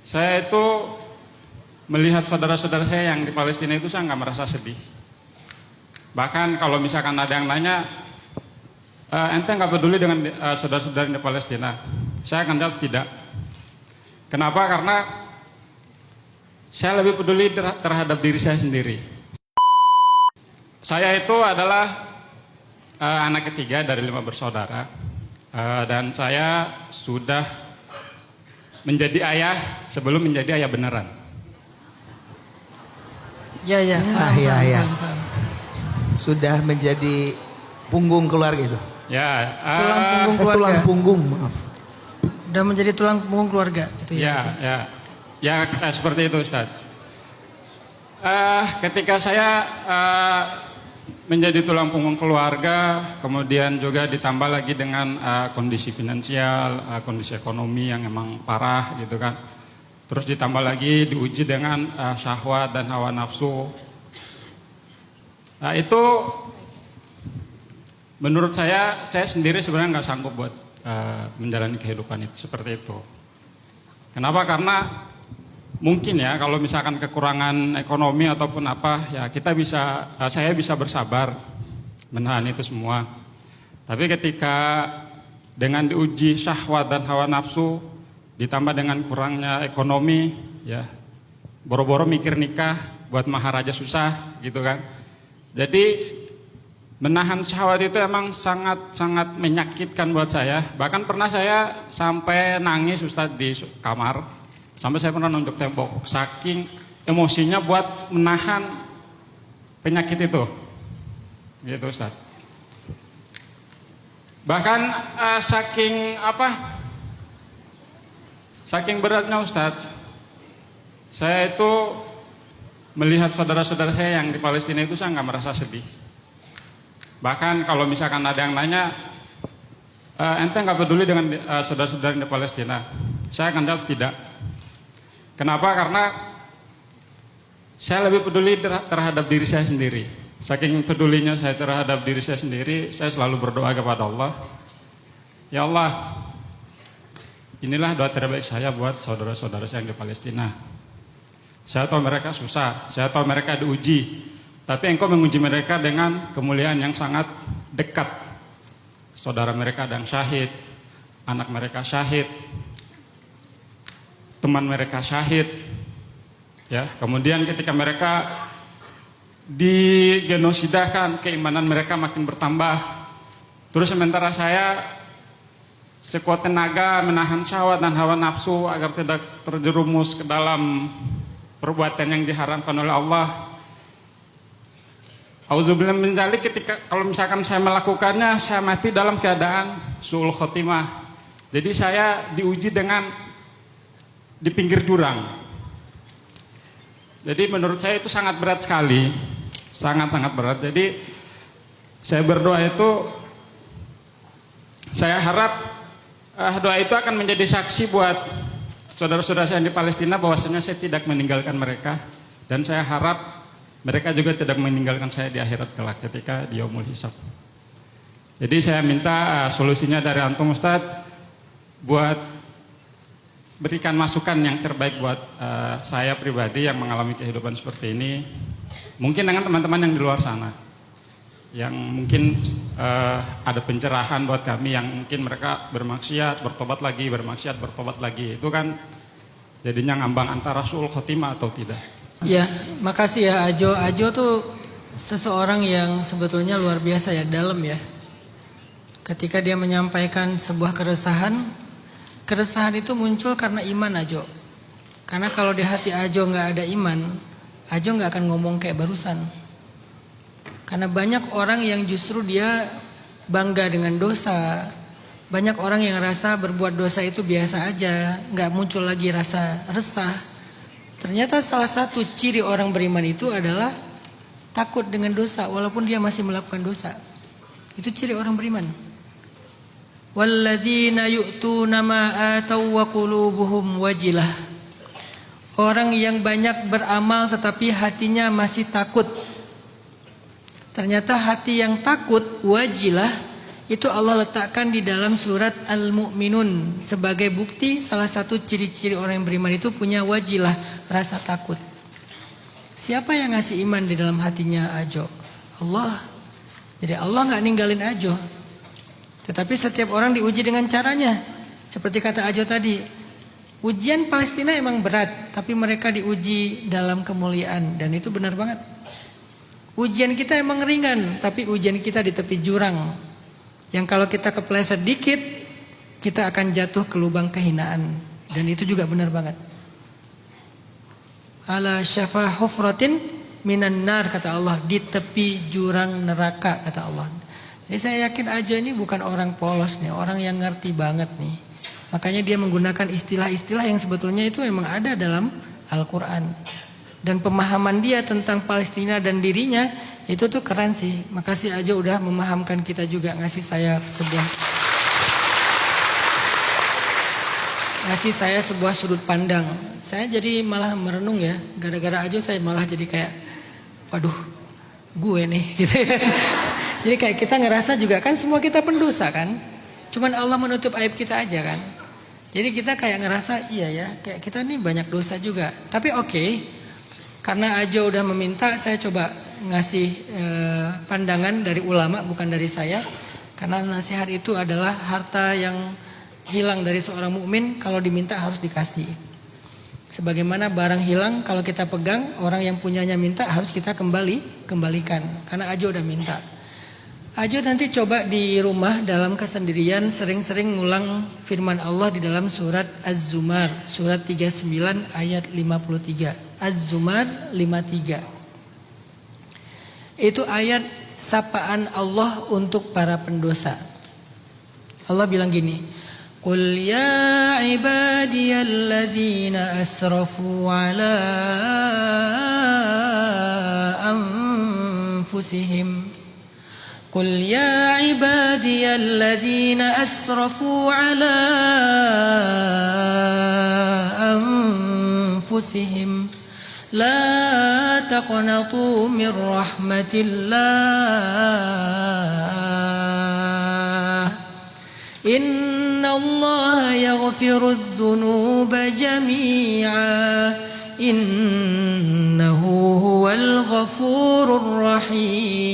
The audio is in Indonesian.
Saya itu melihat saudara-saudara saya yang di Palestina itu saya nggak merasa sedih. Bahkan kalau misalkan ada yang nanya, ente nggak peduli dengan saudara-saudara di Palestina? Saya akan jawab tidak. Kenapa? Karena saya lebih peduli terhadap diri saya sendiri. Saya itu adalah anak ketiga dari 5 bersaudara, dan saya sudah menjadi ayah sebelum menjadi ayah beneran. Ya, paham. Sudah menjadi punggung keluarga itu. Ya, Tulang punggung keluarga. Tulang punggung, maaf. Udah menjadi tulang punggung keluarga itu ya. Ya, seperti itu, Ustaz. Ketika saya menjadi tulang punggung keluarga, kemudian juga ditambah lagi dengan kondisi finansial, kondisi ekonomi yang emang parah gitu kan. Terus ditambah lagi diuji dengan syahwat dan hawa nafsu. Nah itu menurut saya sendiri sebenarnya nggak sanggup buat menjalani kehidupan itu seperti itu. Kenapa? Karena mungkin ya kalau misalkan kekurangan ekonomi ataupun apa ya saya bisa bersabar menahan itu semua. Tapi ketika dengan diuji syahwat dan hawa nafsu ditambah dengan kurangnya ekonomi ya boro-boro mikir nikah buat maharaja susah gitu kan. Jadi menahan syahwat itu emang sangat menyakitkan buat saya. Bahkan pernah saya sampai nangis Ustadz di kamar. Sampai saya pernah nunjuk tembok, saking emosinya buat menahan penyakit itu. Gitu Ustaz. Bahkan saking beratnya Ustaz. Saya itu melihat saudara-saudara saya yang di Palestina itu saya nggak merasa sedih. Bahkan kalau misalkan ada yang nanya, ente nggak peduli dengan saudara-saudara di Palestina? Saya akan jawab tidak. Kenapa? Karena saya lebih peduli terhadap diri saya sendiri. Saking pedulinya saya terhadap diri saya sendiri, saya selalu berdoa kepada Allah. Ya Allah, inilah doa terbaik saya buat saudara-saudara saya yang di Palestina. Saya tahu mereka susah, saya tahu mereka diuji. Tapi Engkau menguji mereka dengan kemuliaan yang sangat dekat. Saudara mereka ada yang syahid, anak mereka syahid, teman mereka syahid, ya. Kemudian ketika mereka digenosidakan, keimanan mereka makin bertambah. Terus sementara saya sekuat tenaga menahan syahwat dan hawa nafsu agar tidak terjerumus ke dalam perbuatan yang diharamkan oleh Allah. Auzubillah min dzalik, ketika kalau misalkan saya melakukannya, saya mati dalam keadaan su'ul khotimah. Jadi saya diuji dengan di pinggir jurang. Jadi menurut saya itu sangat berat sekali, sangat berat. Jadi saya berdoa itu, saya harap doa itu akan menjadi saksi buat saudara-saudara saya di Palestina bahwasanya saya tidak meninggalkan mereka, dan saya harap mereka juga tidak meninggalkan saya di akhirat kelak ketika di yaumul hisab. Jadi saya minta solusinya dari antum Ustadz buat berikan masukan yang terbaik buat saya pribadi yang mengalami kehidupan seperti ini. Mungkin dengan teman-teman yang di luar sana, yang mungkin ada pencerahan buat kami yang mungkin mereka bermaksiat, bertobat lagi, bermaksiat, bertobat lagi. Itu kan jadinya ngambang antara su'ul khotimah atau tidak. Ya, makasih ya Ajo. Ajo tuh seseorang yang sebetulnya luar biasa ya, dalam ya. Ketika dia menyampaikan sebuah keresahan itu muncul karena iman Ajo. Karena kalau di hati Ajo nggak ada iman, Ajo nggak akan ngomong kayak barusan. Karena banyak orang yang justru dia bangga dengan dosa. Banyak orang yang rasa berbuat dosa itu biasa aja, nggak muncul lagi rasa resah. Ternyata salah satu ciri orang beriman itu adalah takut dengan dosa walaupun dia masih melakukan dosa. Itu ciri orang beriman. Walladzina yu'tuna ma ataw wa qulubuhum wajilah. Orang yang banyak beramal tetapi hatinya masih takut. Ternyata hati yang takut, wajilah, itu Allah letakkan di dalam surat Al-Mu'minun sebagai bukti salah satu ciri-ciri orang yang beriman itu punya wajilah, rasa takut. Siapa yang ngasih iman di dalam hatinya Ajo? Allah. Jadi Allah nggak ninggalin Ajo. Tetapi setiap orang diuji dengan caranya. Seperti kata Ajo tadi, ujian Palestina emang berat, tapi mereka diuji dalam kemuliaan, dan itu benar banget. Ujian kita emang ringan, tapi ujian kita di tepi jurang. Yang kalau kita kepleset dikit, kita akan jatuh ke lubang kehinaan. Dan itu juga benar banget. Ala syafa hufratin minan nar, kata Allah. Di tepi jurang neraka, kata Allah. Jadi saya yakin Ajo ini bukan orang polos nih, orang yang ngerti banget nih. Makanya dia menggunakan istilah-istilah yang sebetulnya itu memang ada dalam Al-Quran. Dan pemahaman dia tentang Palestina dan dirinya itu tuh keren sih. Makasih Ajo udah memahamkan kita juga, ngasih saya sebuah sudut pandang. Saya jadi malah merenung ya. Gara-gara Ajo saya malah jadi kayak, waduh, gue nih gitu. Jadi kayak kita ngerasa juga kan semua kita pendosa kan. Cuman Allah menutup aib kita aja kan. Jadi kita kayak ngerasa iya ya, kayak kita nih banyak dosa juga. Tapi oke, karena Ajo udah meminta, saya coba ngasih pandangan dari ulama, bukan dari saya. Karena nasihat itu adalah harta yang hilang dari seorang mukmin, kalau diminta harus dikasih. Sebagaimana barang hilang kalau kita pegang, orang yang punyanya minta harus kita kembalikan. Karena Ajo udah minta. Ajo nanti coba di rumah dalam kesendirian sering-sering ngulang firman Allah di dalam surat Az-Zumar, surat 39 ayat 53. Az-Zumar 53. Itu ayat sapaan Allah untuk para pendosa. Allah bilang gini, Qul ya ibadiyalladzina asrafu ala anfusihim. Qul ya ibadiyalladzina asrafu ala anfusihim. La taqnatu min rahmatillah. Inna Allah yaghfiru adh-dhunuba jami'a. Innahu huwal ghafurur rahim.